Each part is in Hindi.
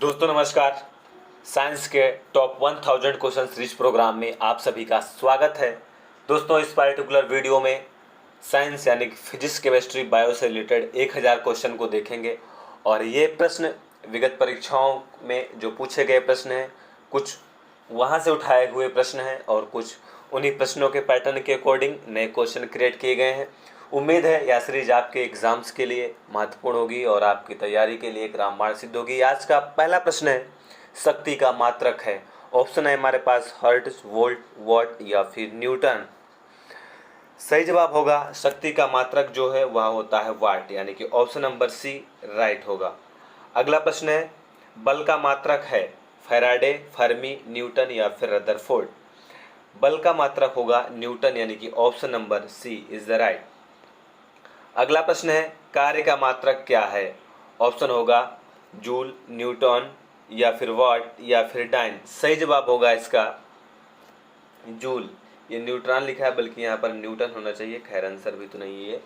दोस्तों नमस्कार। साइंस के टॉप 1000 क्वेश्चन सीरीज प्रोग्राम में आप सभी का स्वागत है। दोस्तों इस पर्टिकुलर वीडियो में साइंस यानी कि फिजिक्स, केमिस्ट्री, बायो से रिलेटेड 1000 क्वेश्चन को देखेंगे और ये प्रश्न विगत परीक्षाओं में जो पूछे गए प्रश्न हैं, कुछ वहाँ से उठाए हुए प्रश्न हैं और कुछ उन्हीं प्रश्नों के पैटर्न के अकॉर्डिंग नए क्वेश्चन क्रिएट किए गए हैं। उम्मीद है यह सीरीज आपके एग्जाम्स के लिए महत्वपूर्ण होगी और आपकी तैयारी के लिए एक रामबाण सिद्ध होगी। आज का पहला प्रश्न है, शक्ति का मात्रक है। ऑप्शन है हमारे पास हर्ट्ज, वोल्ट, वॉट या फिर न्यूटन। सही जवाब होगा शक्ति का मात्रक जो है वह होता है वाट, यानी कि ऑप्शन नंबर सी राइट होगा। अगला प्रश्न है, बल का मात्रक है फैराडे, फर्मी, न्यूटन या फिर रदरफोर्ड। बल का मात्रक होगा न्यूटन, यानी कि option number C is the right. अगला प्रश्न है, कार्य का मात्रक क्या है। ऑप्शन होगा जूल, न्यूटन या फिर वॉट या फिर डाइन। सही जवाब होगा इसका जूल। ये न्यूट्रॉन लिखा है बल्कि यहाँ पर न्यूटन होना चाहिए, खैर आंसर भी तो नहीं है।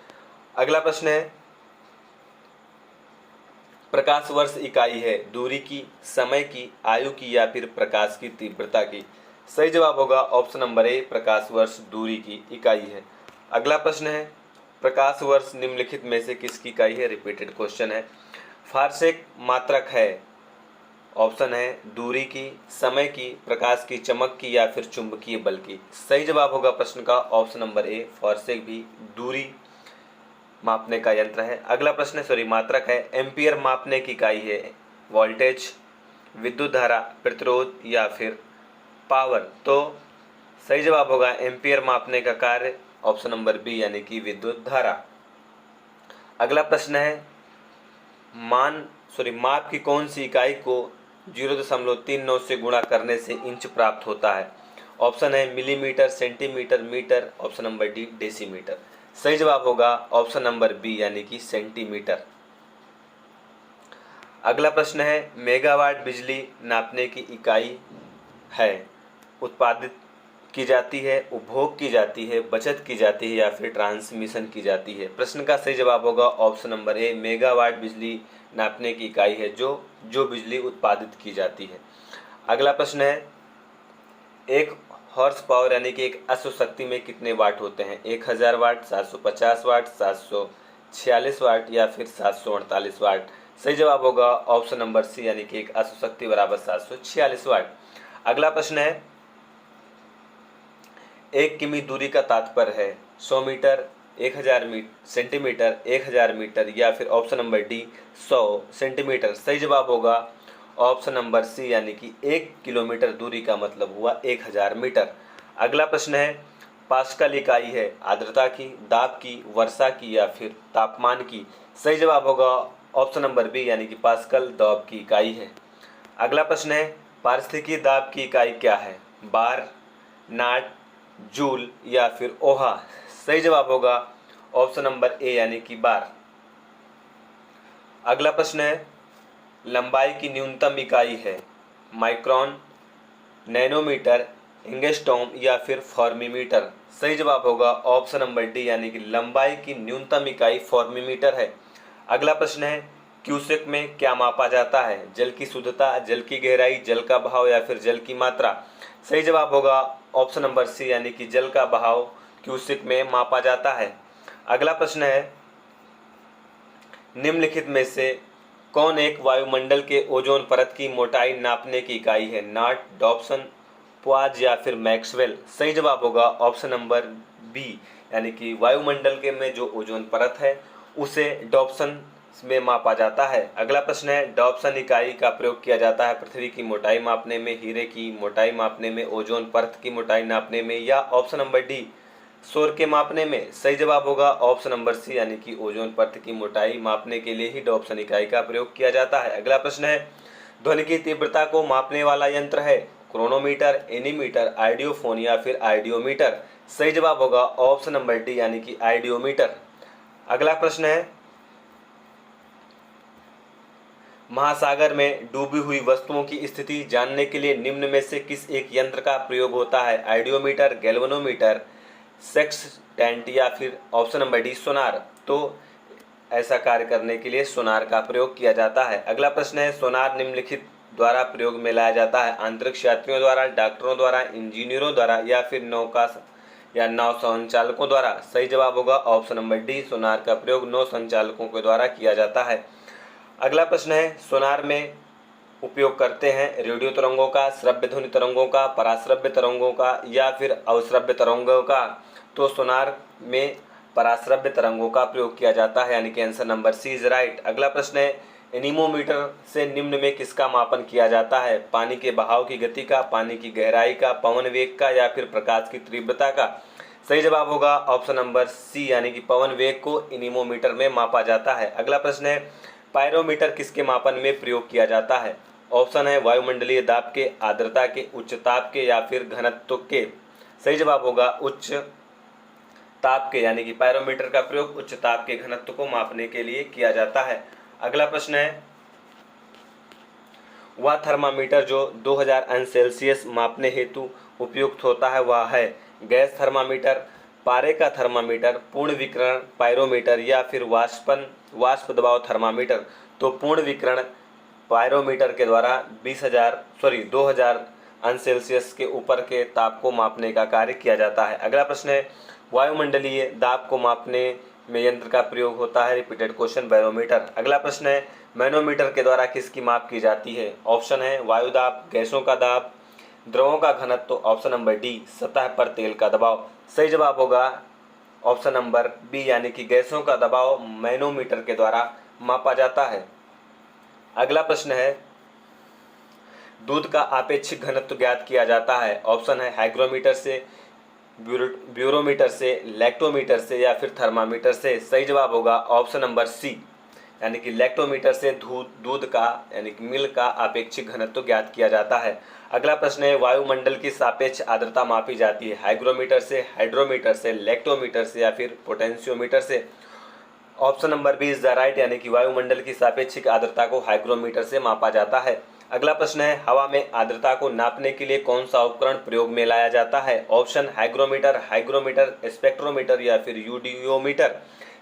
अगला प्रश्न है, प्रकाश वर्ष इकाई है दूरी की, समय की, आयु की या फिर प्रकाश की तीव्रता की। सही जवाब होगा ऑप्शन नंबर ए, प्रकाश वर्ष दूरी की इकाई है। अगला प्रश्न है, प्रकाश वर्ष निम्नलिखित में से किसकी इकाई है। रिपीटेड क्वेश्चन है। फारसेक मात्रक है, ऑप्शन है दूरी की, समय की, प्रकाश की चमक की या फिर चुंबकीय बल की। सही जवाब होगा प्रश्न का ऑप्शन नंबर ए, फारसेक भी दूरी मापने का यंत्र है। अगला प्रश्न मात्रक है, एम्पियर मापने की इकाई है वोल्टेज, विद्युत धारा, प्रतिरोध या फिर पावर। तो सही जवाब होगा एम्पियर मापने का कार्य ऑप्शन नंबर बी, यानी कि विद्युत धारा। अगला प्रश्न है, माप की कौन सी इकाई को 0.39 से गुणा करने से इंच प्राप्त होता है। ऑप्शन है millimetre, centimetre, metre, option number D decimetre. सही जवाब होगा ऑप्शन नंबर बी, यानी कि सेंटीमीटर। अगला प्रश्न है, मेगावाट बिजली नापने की इकाई है, उत्पादित की जाती है, उपभोग की जाती है, बचत की जाती है या फिर ट्रांसमिशन की जाती है। प्रश्न का सही जवाब होगा ऑप्शन नंबर ए, मेगावाट बिजली नापने की इकाई है जो बिजली उत्पादित की जाती है। अगला प्रश्न है, एक हॉर्स पावर यानी कि एक अश्वशक्ति में कितने वाट होते हैं। 1000 वाट, 750 वाट, 746 वाट या फिर 748 वाट। सही जवाब होगा ऑप्शन नंबर सी, यानी कि एक अश्वशक्ति बराबर 746 वाट। अगला प्रश्न है, 1 किमी दूरी का तात्पर्य है 100 मीटर, 1000 सेंटीमीटर, 1000 मीटर या फिर ऑप्शन नंबर डी 100 सेंटीमीटर। सही जवाब होगा ऑप्शन नंबर सी, यानी कि 1 किलोमीटर दूरी का मतलब हुआ 1000 मीटर। अगला प्रश्न है, पास्कल इकाई है आर्द्रता की, दाब की, वर्षा की या फिर तापमान की। सही जवाब होगा ऑप्शन नंबर बी, यानी कि पास्कल दाब की इकाई है। अगला प्रश्न है, पारिस्थितिकी दाब की इकाई क्या है। बार, नाट, जूल या फिर ओहा। सही जवाब होगा ऑप्शन नंबर ए, यानी कि बार। अगला प्रश्न है, लंबाई की न्यूनतम इकाई है माइक्रोन, नैनोमीटर, एंगस्ट्रॉम या फिर फॉर्मीमीटर। सही जवाब होगा ऑप्शन नंबर डी, यानी कि लंबाई की न्यूनतम इकाई फॉर्मीमीटर है। अगला प्रश्न है, क्यूसेक में क्या मापा जाता है। जल की शुद्धता, जल की गहराई, जल का बहाव या फिर जल की मात्रा। सही जवाब होगा ऑप्शन नंबर सी, यानी कि जल का बहाव क्यूसेक में मापा जाता है। अगला प्रश्न है, निम्नलिखित में से कौन एक वायुमंडल के ओजोन परत की मोटाई नापने की इकाई है। नॉट, डॉप्सन, प्वाज या फिर मैक्सवेल। सही जवाब होगा ऑप्शन नंबर बी, यानी कि वायुमंडल के में जो ओजोन परत है उसे डॉप्सन में मापा जाता है। अगला प्रश्न है, डॉप्सन इकाई का प्रयोग किया जाता है पृथ्वी की मोटाई मापने में, हीरे की मोटाई मापने में, ओजोन परत की मोटाई नापने में या ऑप्शन नंबर डी सौर के मापने में। सही जवाब होगा ऑप्शन नंबर सी, यानी कि ओजोन परत की मोटाई मापने के लिए ही डॉप्सन इकाई का प्रयोग किया जाता है। अगला प्रश्न है, ध्वनि की तीव्रता को मापने वाला यंत्र है क्रोनोमीटर, एनीमीटर, आइडियोफोन या फिर आइडियोमीटर। सही जवाब होगा ऑप्शन नंबर डी, यानी कि आइडियोमीटर। अगला प्रश्न है, महासागर में डूबी हुई वस्तुओं की स्थिति जानने के लिए निम्न में से किस एक यंत्र का प्रयोग होता है। आइडियोमीटर, गैल्वेनोमीटर, सेक्सटेंट या फिर ऑप्शन नंबर डी सोनार। तो ऐसा कार्य करने के लिए सोनार का प्रयोग किया जाता है। अगला प्रश्न है, सोनार निम्नलिखित द्वारा प्रयोग में लाया जाता है? अंतरिक्ष यात्रियों द्वारा, डॉक्टरों द्वारा, इंजीनियरों द्वारा या फिर नौका या नाव संचालकों द्वारा? सही जवाब होगा ऑप्शन नंबर डी, सोनार का प्रयोग नौ संचालकों के द्वारा किया जाता है। अगला प्रश्न है, सोनार में उपयोग करते हैं रेडियो तरंगों का, श्रव्य ध्वनि तरंगों का, पराश्रव्य तरंगों का या फिर अवश्रव्य तरंगों का? तो सोनार में पराश्रव्य तरंगों का प्रयोग किया जाता है, यानी कि answer number C is right. अगला प्रश्न है, एनीमोमीटर से निम्न में किसका मापन किया जाता है? पानी के बहाव की गति का, पानी की गहराई का, पवन वेग का या फिर प्रकाश की तीव्रता का? सही जवाब होगा ऑप्शन नंबर सी, यानी कि पवन वेग को एनीमोमीटर में मापा जाता है। अगला प्रश्न है, पायरोमीटर किसके मापन में प्रयोग किया जाता है? ऑप्शन है वायुमंडलीय दाब के, आर्द्रता के, उच्च ताप के या फिर घनत्व के? सही जवाब होगा उच्च ताप के, यानी कि पायरोमीटर का प्रयोग उच्च ताप के घनत्व को मापने के लिए किया जाता है। अगला प्रश्न है, वह थर्मामीटर जो 2000 अंश सेल्सियस मापने हेतु उपयुक्त होता है वह है? गैस थर्मामीटर, पारे का थर्मामीटर, पूर्ण विकिरण पायरोमीटर या फिर वाष्प दबाव थर्मामीटर? तो पूर्ण विकिरण पायरोमीटर के द्वारा 2000 अंश सेल्सियस के ऊपर के ताप को मापने का कार्य किया जाता है। अगला प्रश्न है, वायुमंडलीय दाब को मापने में यंत्र का प्रयोग होता है? Repeated question, barometer. अगला प्रश्न है, मैनोमीटर के द्वारा किसकी माप की जाती है? ऑप्शन है वायु दाब, गैसों का दाब, द्रवों का घनत्व, ऑप्शन नंबर डी सतह पर तेल का दबाव? सही जवाब होगा ऑप्शन नंबर बी, यानी कि गैसों का दबाव मैनोमीटर के द्वारा मापा जाता है। अगला प्रश्न है, दूध का आपेक्षिक घनत्व ज्ञात किया जाता है? ऑप्शन है हाइग्रोमीटर से, ब्यूरोमीटर से, लैक्टोमीटर से या फिर थर्मामीटर से? सही जवाब होगा ऑप्शन नंबर सी, यानी कि लैक्टोमीटर से दूध का यानी कि मिल्क का आपेक्षिक घनत्व ज्ञात किया जाता है। अगला प्रश्न है, वायुमंडल की सापेक्ष आर्द्रता मापी जाती है? हाइग्रोमीटर से, हाइड्रोमीटर से, लैक्टोमीटर से या फिर पोटेंशियोमीटर से? Option number B is the right, यानी कि वायुमंडल की सापेक्षिक आर्द्रता को हाइग्रोमीटर से मापा जाता है। अगला प्रश्न है, हवा में आर्द्रता को नापने के लिए कौन सा उपकरण प्रयोग में लाया जाता है? ऑप्शन हाइग्रोमीटर, स्पेक्ट्रोमीटर या फिर यूडियोमीटर?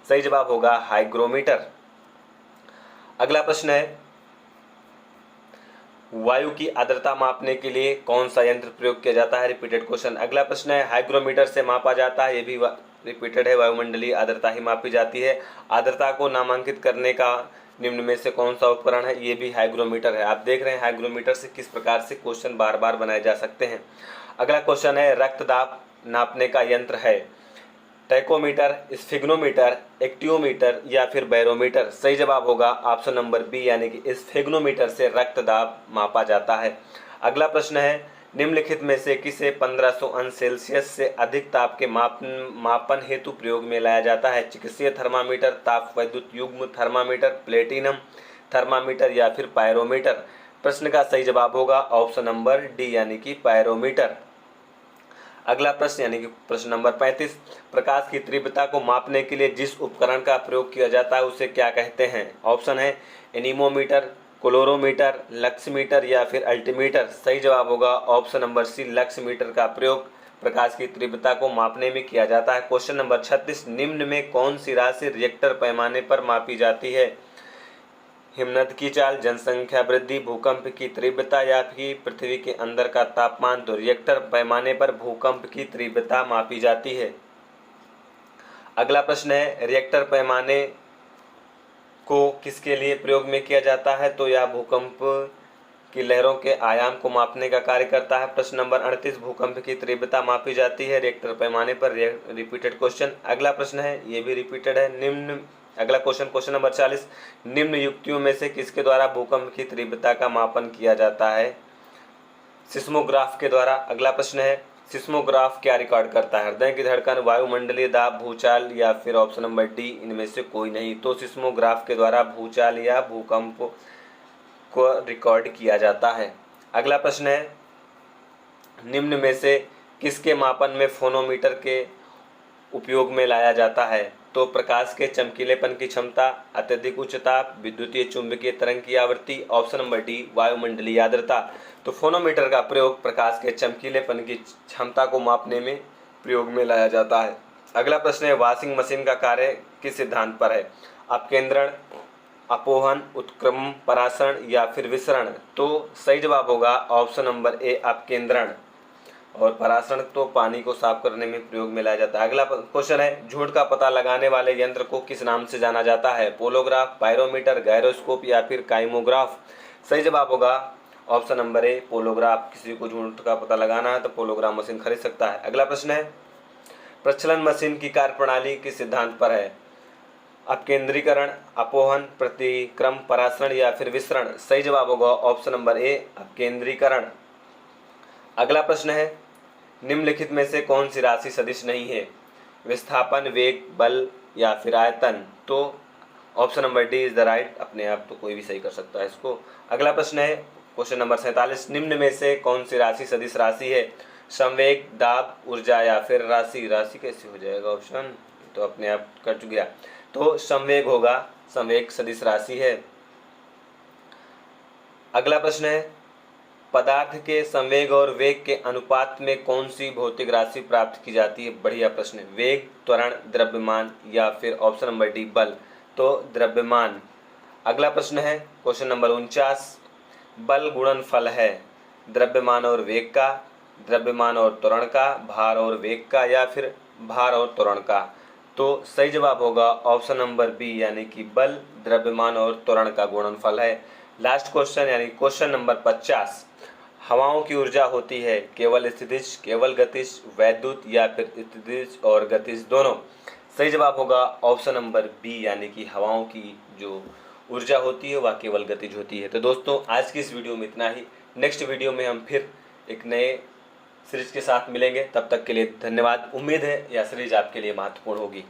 सही जवाब होगा हाइग्रोमीटर। अगला प्रश्न है, वायु की आर्द्रता मापने के लिए कौन सा यंत्र प्रयोग किया जाता है? Repeated question. अगला प्रश्न है, हाइग्रोमीटर से मापा जाता है, ये भी रिपीटेड है, वायुमंडलीय आर्द्रता ही मापी जाती है। आर्द्रता को नामांकित करने का निम्न में से कौन सा उपकरण है? ये भी हाइग्रोमीटर है। आप देख रहे हैं हाइग्रोमीटर से किस प्रकार से क्वेश्चन बार बार बनाए जा सकते हैं। अगला क्वेश्चन है, रक्तदाब नापने का यंत्र है? टैकोमीटर, स्फिग्नोमीटर, एक्टियोमीटर या फिर बैरोमीटर? सही जवाब होगा ऑप्शन नंबर बी, यानी कि स्फिग्नोमीटर से रक्तदाब मापा जाता है। अगला प्रश्न है, निम्नलिखित में से किसे 1500 अंश सेल्सियस से अधिक ताप के मापन हेतु प्रयोग में लाया जाता है? चिकित्सीय थर्मामीटर, ताप वैद्युत युग्म थर्मामीटर, प्लेटिनम थर्मामीटर या फिर पायरोमीटर? प्रश्न का सही जवाब होगा ऑप्शन नंबर डी, यानी कि पायरोमीटर। अगला प्रश्न यानी कि प्रश्न नंबर 35, प्रकाश की तीव्रता को मापने के लिए जिस उपकरण का प्रयोग किया जाता है उसे क्या कहते हैं? ऑप्शन है एनीमोमीटर, क्लोरोमीटर, लक्समीटर या फिर अल्टीमीटर? सही जवाब होगा ऑप्शन नंबर सी, लक्समीटर का प्रयोग प्रकाश की तीव्रता को मापने में किया जाता है। क्वेश्चन नंबर 36, निम्न में कौन सी राशि रिएक्टर पैमाने पर मापी जाती है? हिमनद की चाल, जनसंख्या वृद्धि, भूकंप की तीव्रता या फिर पृथ्वी के अंदर का तापमान? तो रिएक्टर पैमाने पर भूकंप की तीव्रता मापी जाती है। अगला प्रश्न है, रिएक्टर पैमाने को किसके लिए प्रयोग में किया जाता है? तो यह भूकंप की लहरों के आयाम को मापने का कार्य करता है। प्रश्न नंबर 38, भूकंप की तीव्रता मापी जाती है रिएक्टर पैमाने पर? Repeated question. अगला प्रश्न है, ये भी रिपीटेड है। अगला क्वेश्चन नंबर 40, निम्न युक्तियों में से किसके द्वारा भूकंप की तीव्रता का मापन किया जाता है? सिस्मोग्राफ के द्वारा। अगला प्रश्न है, सिस्मोग्राफ क्या रिकॉर्ड करता है? हृदय की धड़कन, वायुमंडलीय दाब, भूचाल या फिर ऑप्शन नंबर डी इनमें से कोई नहीं? तो सिस्मोग्राफ के द्वारा भूचाल या भूकंप को रिकॉर्ड किया जाता है। अगला प्रश्न है, निम्न में से किसके मापन में फोनोमीटर के उपयोग में लाया जाता है? तो प्रकाश के चमकीलेपन की क्षमता, अत्यधिक उच्च ताप, विद्युतीय चुंबकीय तरंग की आवृत्ति, ऑप्शन नंबर डी वायुमंडलीय आर्द्रता। तो फोनोमीटर का प्रयोग प्रकाश के चमकीलेपन की क्षमता को मापने में प्रयोग में लाया जाता है। अगला प्रश्न है, वॉशिंग मशीन का कार्य किस सिद्धांत पर है? अपकेंद्रण, अपोहन, उत्क्रमण, परासरण या फिर विसरण। तो सही जवाब होगा ऑप्शन नंबर ए अपकेंद्रण। और परासरण तो पानी को साफ करने में प्रयोग में लाया जाता है। अगला क्वेश्चन है, झूठ का पता लगाने वाले यंत्र को किस नाम से जाना जाता है? पोलोग्राफ, पायरोमीटर, गायरोस्कोप या फिर काइमोग्राफ। सही जवाब होगा ऑप्शन नंबर ए पोलोग्राफ। किसी को झूठ का पता लगाना है तो पोलोग्राफ मशीन खरीद सकता है। अगला प्रश्न है, प्रचलन मशीन की कार्यप्रणाली किस सिद्धांत पर है? अपकेंद्रीकरण, अपोहन, प्रतिक्रम, परासरण या फिर विसरण। सही जवाब होगा ऑप्शन नंबर ए अपकेंद्रीकरण। अगला प्रश्न है, निम्नलिखित में से कौन सी राशि सदिश नहीं है? विस्थापन, वेग, बल या फिर आयतन। तो option number D is the right. अपने आप तो कोई भी सही कर सकता है इसको। अगला प्रश्न है क्वेश्चन नंबर 47, निम्न में से कौन सी राशि सदिश राशि है? संवेग, दाब, ऊर्जा या फिर राशि। राशि कैसे हो जाएगा ऑप्शन, तो अपने आप कट गया। तो संवेग होगा, संवेग सदिश राशि है। अगला प्रश्न है, पदार्थ के संवेग और वेग के अनुपात में कौन सी भौतिक राशि प्राप्त की जाती है? बढ़िया प्रश्न है। वेग, त्वरण, द्रव्यमान या फिर ऑप्शन नंबर डी बल। तो द्रव्यमान। अगला प्रश्न है क्वेश्चन नंबर 49, बल गुणनफल है द्रव्यमान और वेग का, द्रव्यमान और त्वरण का, भार और वेग का या फिर भार और त्वरण का। तो सही जवाब होगा ऑप्शन नंबर बी यानी कि बल, द्रव्यमान और त्वरण का गुणनफल है। लास्ट क्वेश्चन यानी क्वेश्चन नंबर 50, हवाओं की ऊर्जा होती है केवल स्थितिज, केवल गतिज, वैद्युत या फिर स्थितिज और गतिज दोनों। सही जवाब होगा ऑप्शन नंबर बी यानी कि हवाओं की जो ऊर्जा होती है वह केवल गतिज होती है। तो दोस्तों आज की इस वीडियो में इतना ही। नेक्स्ट वीडियो में हम फिर एक नए सीरीज के साथ मिलेंगे। तब तक के लिए धन्यवाद। उम्मीद है यह सीरीज आपके लिए महत्वपूर्ण होगी।